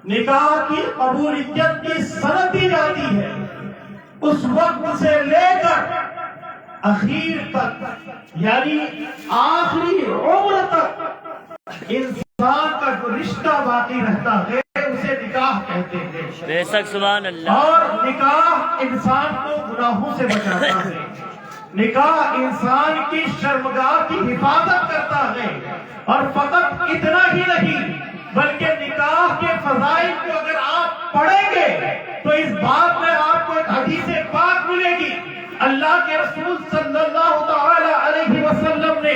نکاح کی قبولیت کی سند دی جاتی ہے، اس وقت سے لے کر اخیر تک، یعنی آخری عمر تک انسان کا جو رشتہ باقی رہتا ہے اسے نکاح کہتے ہیں۔ بے شک سبحان اللہ۔ اور نکاح انسان کو گناہوں سے بچاتا ہے، نکاح انسان کی شرمگاہ کی حفاظت کرتا ہے، اور فقط اتنا ہی نہیں بلکہ نکاح کے فضائل کو اگر آپ پڑھیں گے تو اس بات میں آپ کو ایک حدیث پاک ملے گی۔ اللہ کے رسول صلی اللہ تعالی علیہ وسلم نے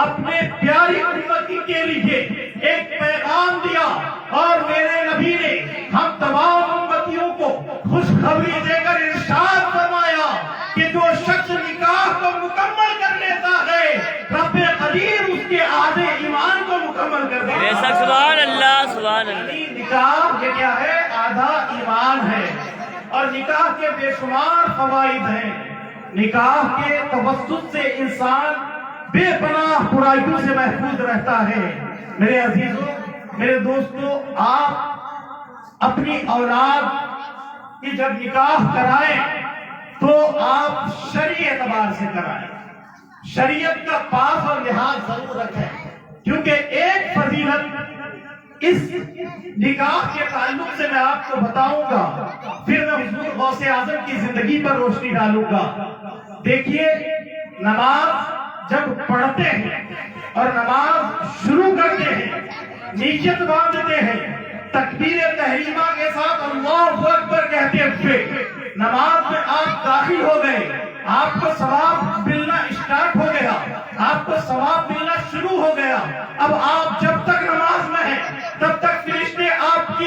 اپنے پیاری امتی کے لیے ایک پیغام دیا، اور میرے نبی نے ہم تمام امتیوں کو خوشخبری دے کر ارشاد فرمایا کہ جو شخص نکاح کو مکمل کر لیتا ہے رب قدیر اس کے آدھے ایمان کو مکمل کر دیتا ہے۔ بے شک سبحان اللہ سبحان اللہ۔ نکاح یہ کیا ہے؟ آدھا ایمان ہے، اور نکاح کے بے شمار فوائد ہیں۔ نکاح کے توسط سے انسان بے پناہ برائیوں سے محفوظ رہتا ہے۔ میرے عزیزوں، میرے دوستوں، آپ اپنی اولاد کی جب نکاح کرائیں تو آپ شرعی اعتبار سے کرائیں، شریعت کا پاس اور لحاظ ضرور رکھیں، کیونکہ ایک فضیلت اس نکاح کے تعلق سے میں آپ کو بتاؤں گا، پھر میں حضور غوث اعظم کی زندگی پر روشنی ڈالوں گا۔ دیکھیے، نماز جب پڑھتے ہیں اور نماز شروع کرتے ہیں، نیت باندھتے ہیں، تکبیر تحریمہ کے ساتھ اللہ اکبر کہتے ہوئے نماز میں آپ داخل ہو گئے، آپ کو ثواب ملنا اسٹارٹ ہو گیا، آپ کو ثواب ملنا شروع ہو گیا۔ اب آپ جب تک نماز میں ہیں تب تک فرشتے آپ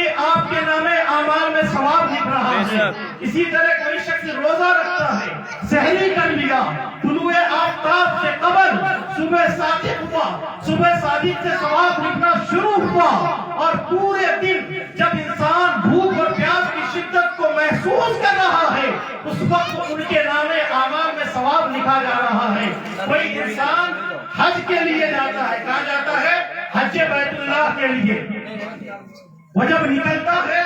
کے نام اعمال میں ثواب لکھ رہا ہے۔ اسی طرح کوئی شخص روزہ رکھتا ہے، سحری کر لیا، طلوع آفتاب سے قبل صبح صادق ہوا، صبح صادق سے ثواب لکھنا شروع ہوا، اور پورے دن جب انسان بھوک اور پیاس کی شدت کو محسوس کر رہا ہے اس وقت ان کے نام اعمال میں ثواب لکھا جا رہا ہے۔ کوئی انسان حج کے لیے جاتا ہے، کہاں جاتا ہے؟ حج بیت اللہ کے لیے، وہ جب نکلتا ہے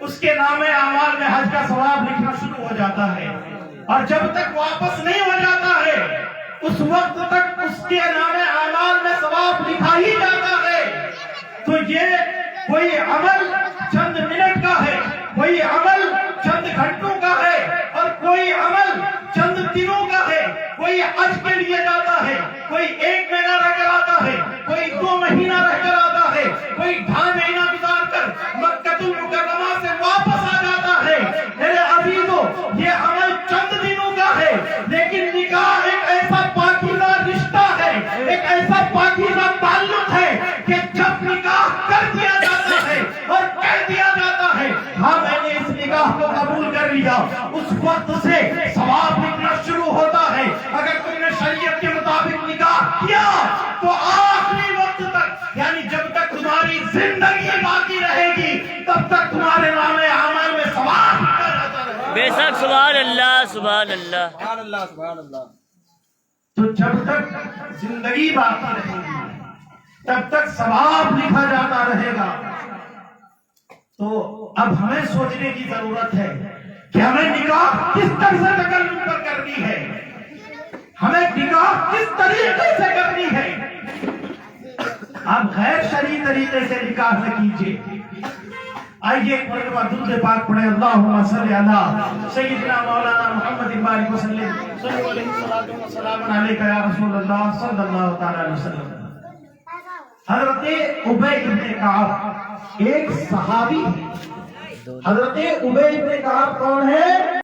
اس کے نام اعمال میں حج کا ثواب لکھنا شروع ہو جاتا ہے، اور جب تک واپس نہیں ہو جاتا ہے اس وقت تک اس کے نام اعمال میں ثواب لکھا ہی جاتا ہے۔ تو یہ کوئی عمل چند منٹ کا ہے، کوئی عمل چند گھنٹوں کا ہے، اور کوئی عمل چند دنوں کا ہے۔ کوئی حج کے لیے جاتا ہے، کوئی 1 مہینہ رہ کر آتا ہے، کوئی 2 مہینہ رہ کر آتا ہے، کوئی 2.5 مہینہ گزار کر مکہ المکرمہ سے واپس آ جاتا ہے۔ میرے عزیزوں، یہ عمل چند دنوں کا ہے، لیکن نکاح ایک ایسا پاکیزہ رشتہ ہے، ایک ایسا پاکیزہ تعلق ہے کہ جب نکاح کر دیا جاتا ہے اور کہہ دیا جاتا ہے ہاں میں نے اس نکاح کو قبول کر لیا، اس وقت سے ثواب لکھنا شروع ہوتا ہے۔ اگر تم نے شریعت کے مطابق نکاح کیا تو آخری وقت تک، یعنی جب تک تمہاری زندگی باقی رہے گی تب تک تمہارے نام اعمال میں ثواب لکھا جاتا رہے گا۔ بے شک سبحان اللہ سبحان اللہ سبحان اللہ سبحان اللہ۔ تو جب تک زندگی باقی رہے گی تب تک ثواب لکھا جاتا رہے گا۔ تو اب ہمیں سوچنے کی ضرورت ہے کہ ہمیں نکاح کس طرح سے تکلم پر کرنی ہے، ہمیں نکاح کس طریقے سے کرنی ہے۔ آپ غیر شرعی طریقے سے نکاح نہ کیجیے۔ آئیے ایک مرتبہ درود پاک پڑھیں، اللہم صلی علی سیدنا مولانا محمد بارک وسلم، صلی اللہ علیہ وسلم علیکہ یا رسول اللہ صلی اللہ تعالی علیہ وسلم۔ حضرت ابی بن کعب ایک صحابی، حضرت ابی بن کعب کون ہے؟